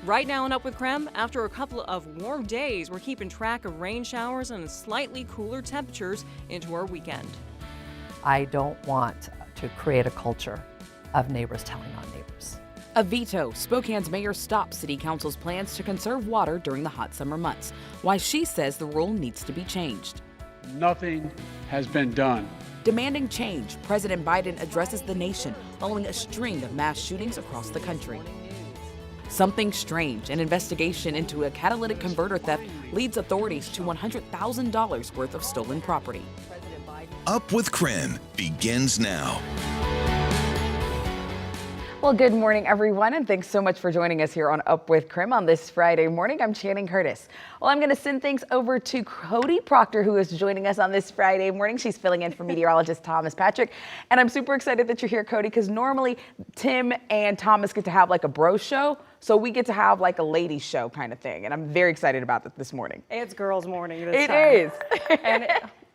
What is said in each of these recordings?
Right now on Up With KREM, after a couple of warm days, we're keeping track of rain showers and slightly cooler temperatures into our weekend. I don't want to create a culture of neighbors telling on neighbors. A veto. Spokane's mayor stopped city council's plans to conserve water during the hot summer months. Why she says the rule needs to be changed. Nothing has been done. Demanding change, President Biden addresses the nation following a string of mass shootings across the country. Something strange. An investigation into a catalytic converter theft leads authorities to $100,000 worth of stolen property. Up with KREM begins now. Well, good morning, everyone, and thanks so much for joining us here on Up with KREM on this Friday morning. I'm Channing Curtis. Well, I'm going to send things over to Cody Proctor, who is joining us on this Friday morning. She's filling in for meteorologist Thomas Patrick, and I'm super excited that you're here, Cody, because normally Tim and Thomas get to have like a bro show, so we get to have like a ladies show kind of thing, and I'm very excited about that this morning. It's girls' morning this time. It is. And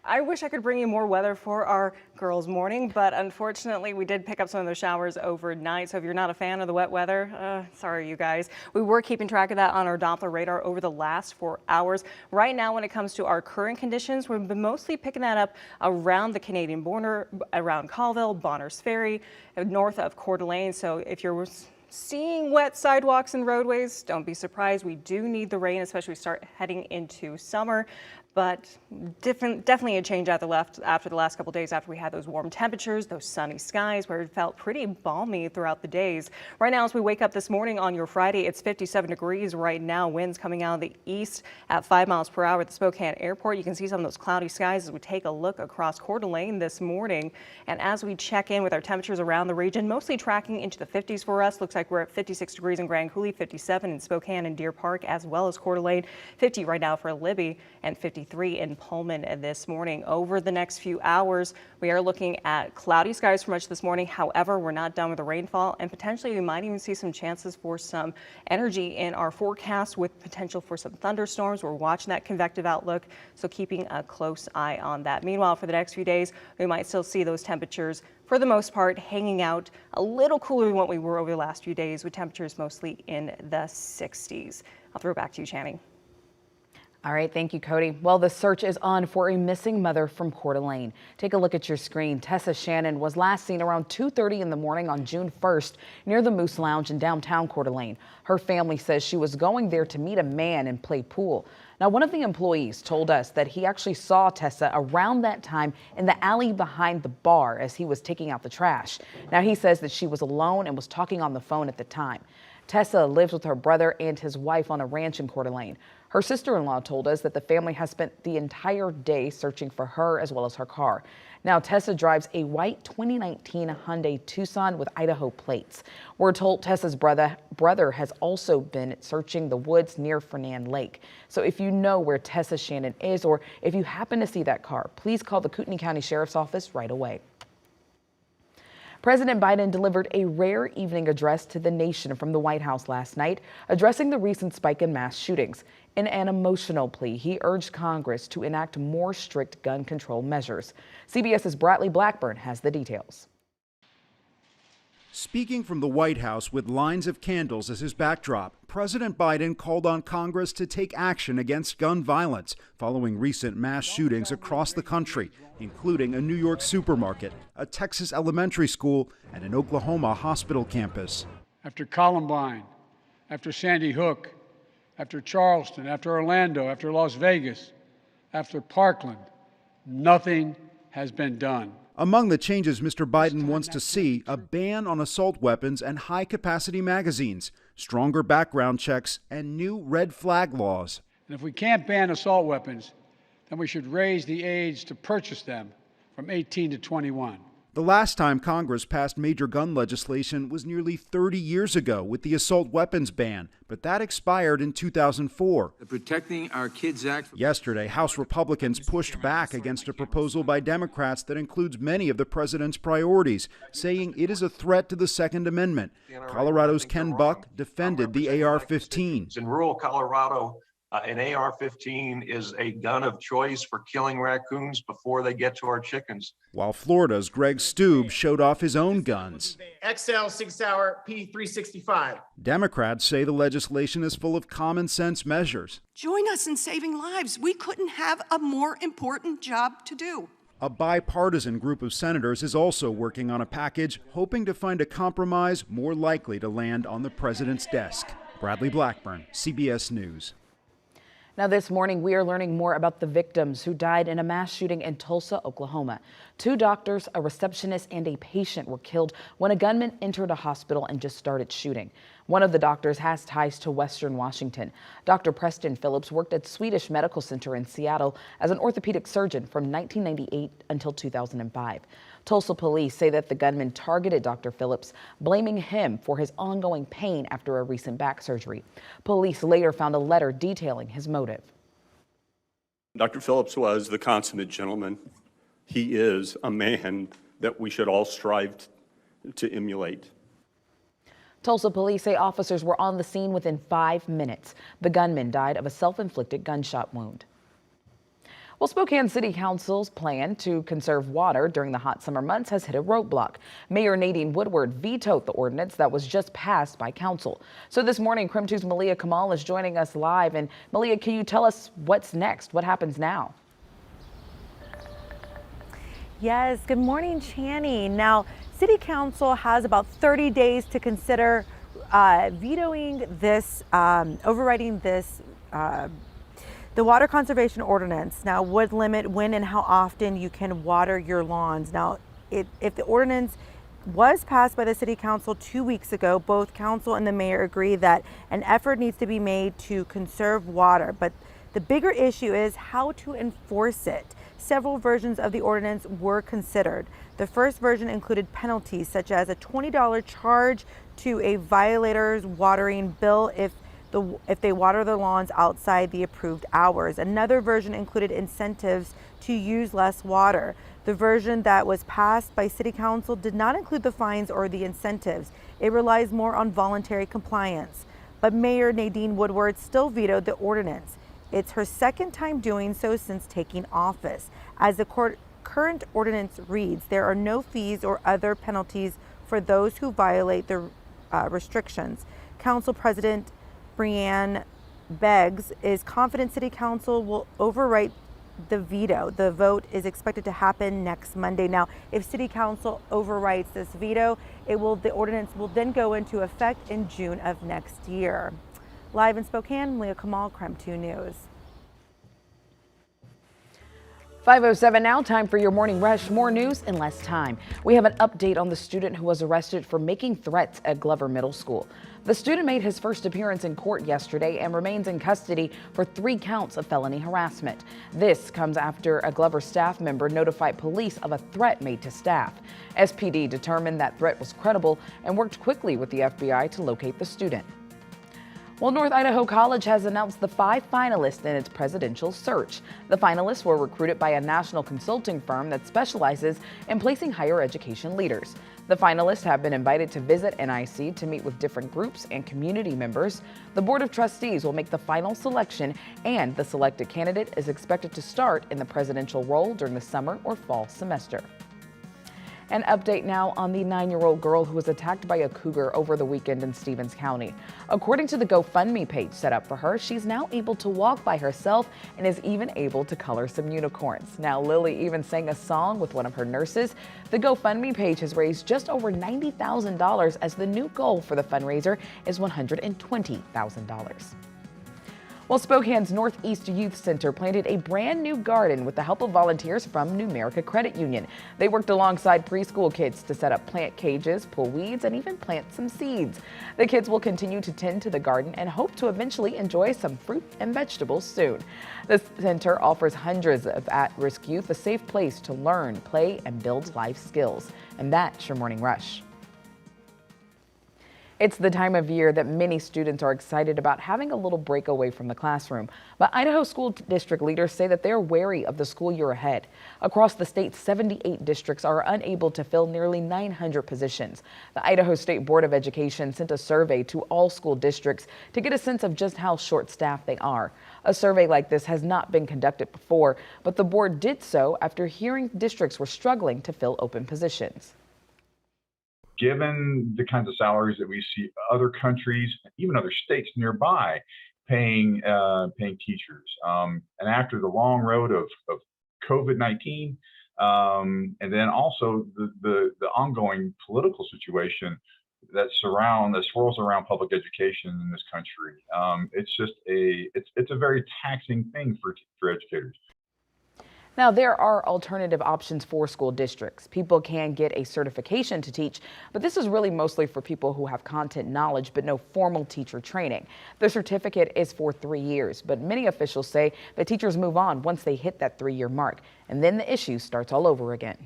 I wish I could bring you more weather for our girls' morning, but unfortunately we did pick up some of those showers overnight. So if you're not a fan of the wet weather, sorry you guys. We were keeping track of that on our Doppler radar over the last 4 hours. Right now, when it comes to our current conditions, we've been mostly picking that up around the Canadian border, around Colville, Bonners Ferry, north of Coeur d'Alene. So if you're seeing wet sidewalks and roadways, don't be surprised. We do need the rain, especially as we start heading into summer. But definitely a change after the last couple days after we had those warm temperatures, those sunny skies where it felt pretty balmy throughout the days. Right now, as we wake up this morning on your Friday, it's 57 degrees right now. Winds coming out of the east at 5 miles per hour at the Spokane airport. You can see some of those cloudy skies as we take a look across Coeur d'Alene this morning. And as we check in with our temperatures around the region, mostly tracking into the 50s for us. Looks like we're at 56 degrees in Grand Coulee, 57 in Spokane and Deer Park, as well as Coeur d'Alene, 50 right now for Libby, and 53 in Pullman this morning. Over the next few hours, we are looking at cloudy skies for much this morning. However, we're not done with the rainfall, and potentially we might even see some chances for some energy in our forecast with potential for some thunderstorms. We're watching that convective outlook, so keeping a close eye on that. Meanwhile, for the next few days, we might still see those temperatures for the most part hanging out a little cooler than what we were over the last few days, with temperatures mostly in the 60s. I'll throw it back to you, Channing. All right, thank you, Cody. Well, the search is on for a missing mother from Coeur d'Alene. Take a look at your screen. Tessa Shannon was last seen around 2:30 in the morning on June 1st near the Moose Lounge in downtown Coeur d'Alene. Her family says she was going there to meet a man and play pool. Now, one of the employees told us that he actually saw Tessa around that time in the alley behind the bar as he was taking out the trash. Now, he says that she was alone and was talking on the phone at the time. Tessa lives with her brother and his wife on a ranch in Coeur d'Alene. Her sister-in-law told us that the family has spent the entire day searching for her as well as her car. Now, Tessa drives a white 2019 Hyundai Tucson with Idaho plates. We're told Tessa's brother has also been searching the woods near Fernand Lake. So if you know where Tessa Shannon is, or if you happen to see that car, please call the Kootenai County Sheriff's Office right away. President Biden delivered a rare evening address to the nation from the White House last night, addressing the recent spike in mass shootings. In an emotional plea, he urged Congress to enact more strict gun control measures. CBS's Bradley Blackburn has the details. Speaking from the White House with lines of candles as his backdrop, President Biden called on Congress to take action against gun violence following recent mass shootings across the country, including a New York supermarket, a Texas elementary school, and an Oklahoma hospital campus. After Columbine, after Sandy Hook, after Charleston, after Orlando, after Las Vegas, after Parkland, nothing has been done. Among the changes Mr. Biden wants to see, a ban on assault weapons and high-capacity magazines, stronger background checks, and new red flag laws. And if we can't ban assault weapons, then we should raise the age to purchase them from 18 to 21. The last time Congress passed major gun legislation was nearly 30 years ago with the assault weapons ban, but that expired in 2004. The Protecting Our Kids Act. Yesterday, House Republicans pushed back against a proposal by Democrats that includes many of the president's priorities, saying it is a threat to the Second Amendment. Colorado's Ken Buck defended the AR-15. In rural Colorado, An AR-15 is a gun of choice for killing raccoons before they get to our chickens. While Florida's Greg Steube showed off his own guns. XL 6-hour P365. Democrats say the legislation is full of common sense measures. Join us in saving lives. We couldn't have a more important job to do. A bipartisan group of senators is also working on a package, hoping to find a compromise more likely to land on the president's desk. Bradley Blackburn, CBS News. Now this morning, we are learning more about the victims who died in a mass shooting in Tulsa, Oklahoma. 2 doctors, a receptionist, and a patient were killed when a gunman entered a hospital and just started shooting. One of the doctors has ties to Western Washington. Dr. Preston Phillips worked at Swedish Medical Center in Seattle as an orthopedic surgeon from 1998 until 2005. Tulsa police say that the gunman targeted Dr. Phillips, blaming him for his ongoing pain after a recent back surgery. Police later found a letter detailing his motive. Dr. Phillips was the consummate gentleman. He is a man that we should all strive to emulate. Tulsa police say officers were on the scene within 5 minutes. The gunman died of a self-inflicted gunshot wound. Well, Spokane City Council's plan to conserve water during the hot summer months has hit a roadblock. Mayor Nadine Woodward vetoed the ordinance that was just passed by council. So this morning, KREM 2's Malia Kamal is joining us live. And Malia, can you tell us what's next? What happens now? Yes, good morning, Channing. Now, City Council has about 30 days to consider vetoing this, overriding this, the water conservation ordinance now would limit when and how often you can water your lawns. Now, if the ordinance was passed by the City Council 2 weeks ago, both council and the mayor agree that an effort needs to be made to conserve water. But the bigger issue is how to enforce it. Several versions of the ordinance were considered. The first version included penalties such as a $20 charge to a violator's watering bill if they water their lawns outside the approved hours. Another version included incentives to use less water. The version that was passed by City Council did not include the fines or the incentives. It relies more on voluntary compliance. But Mayor Nadine Woodward still vetoed the ordinance. It's her second time doing so since taking office. As the current ordinance reads, there are no fees or other penalties for those who violate the restrictions. Council President Brianne Beggs is confident City Council will overwrite the veto. The vote is expected to happen next Monday. Now, if City Council overwrites this veto, the ordinance will then go into effect in June of next year. Live in Spokane, Malia Kamal, KREM 2 News. 5:07 now, time for your morning rush. More news in less time. We have an update on the student who was arrested for making threats at Glover Middle School. The student made his first appearance in court yesterday and remains in custody for 3 counts of felony harassment. This comes after a Glover staff member notified police of a threat made to staff. SPD determined that threat was credible and worked quickly with the FBI to locate the student. Well, North Idaho College has announced the 5 finalists in its presidential search. The finalists were recruited by a national consulting firm that specializes in placing higher education leaders. The finalists have been invited to visit NIC to meet with different groups and community members. The Board of Trustees will make the final selection, and the selected candidate is expected to start in the presidential role during the summer or fall semester. An update now on the 9-year-old girl who was attacked by a cougar over the weekend in Stevens County. According to the GoFundMe page set up for her, she's now able to walk by herself and is even able to color some unicorns. Now, Lily even sang a song with one of her nurses. The GoFundMe page has raised just over $90,000 as the new goal for the fundraiser is $120,000. Well, Spokane's Northeast Youth Center planted a brand new garden with the help of volunteers from Numerica Credit Union. They worked alongside preschool kids to set up plant cages, pull weeds, and even plant some seeds. The kids will continue to tend to the garden and hope to eventually enjoy some fruit and vegetables soon. The center offers hundreds of at-risk youth a safe place to learn, play, and build life skills. And that's your Morning Rush. It's the time of year that many students are excited about having a little break away from the classroom. But Idaho school district leaders say that they're wary of the school year ahead. Across the state, 78 districts are unable to fill nearly 900 positions. The Idaho State Board of Education sent a survey to all school districts to get a sense of just how short-staffed they are. A survey like this has not been conducted before, but the board did so after hearing districts were struggling to fill open positions. Given the kinds of salaries that we see other countries, even other states nearby, paying teachers, and after the long road of COVID-19, and then also the ongoing political situation that swirls around public education in this country, it's a very taxing thing for educators. Now, there are alternative options for school districts. People can get a certification to teach, but this is really mostly for people who have content knowledge but no formal teacher training. The certificate is for 3 years, but many officials say that teachers move on once they hit that 3-year mark, and then the issue starts all over again.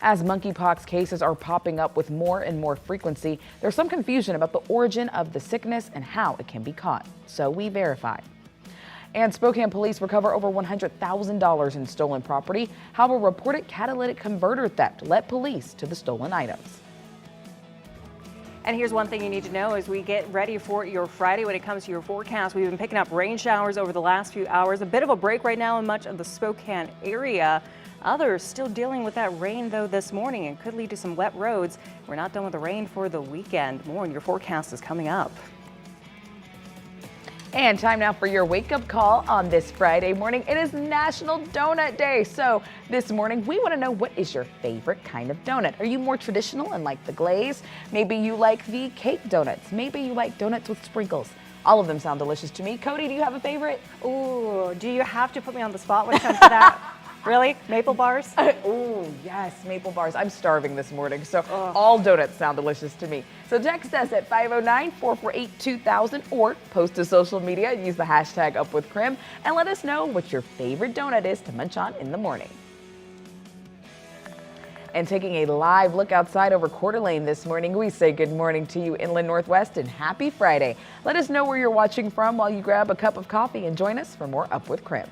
As monkeypox cases are popping up with more and more frequency, there's some confusion about the origin of the sickness and how it can be caught. So we verified. And Spokane police recover over $100,000 in stolen property. How a reported catalytic converter theft led police to the stolen items. And here's one thing you need to know as we get ready for your Friday when it comes to your forecast. We've been picking up rain showers over the last few hours. A bit of a break right now in much of the Spokane area. Others still dealing with that rain, though, this morning and could lead to some wet roads. We're not done with the rain for the weekend. More in your forecast is coming up. And time now for your wake-up call on this Friday morning. It is National Donut Day. So this morning, we want to know, what is your favorite kind of donut? Are you more traditional and like the glaze? Maybe you like the cake donuts. Maybe you like donuts with sprinkles. All of them sound delicious to me. Cody, do you have a favorite? Ooh, do you have to put me on the spot when it comes to that? Really? Maple bars? Oh, yes, maple bars. I'm starving this morning, so all donuts sound delicious to me. So text us at 509-448-2000 or post to social media and use the hashtag UpWithKREM and let us know what your favorite donut is to munch on in the morning. And taking a live look outside over Coeur d'Alene this morning, we say good morning to you, Inland Northwest, and happy Friday. Let us know where you're watching from while you grab a cup of coffee and join us for more Up with KREM.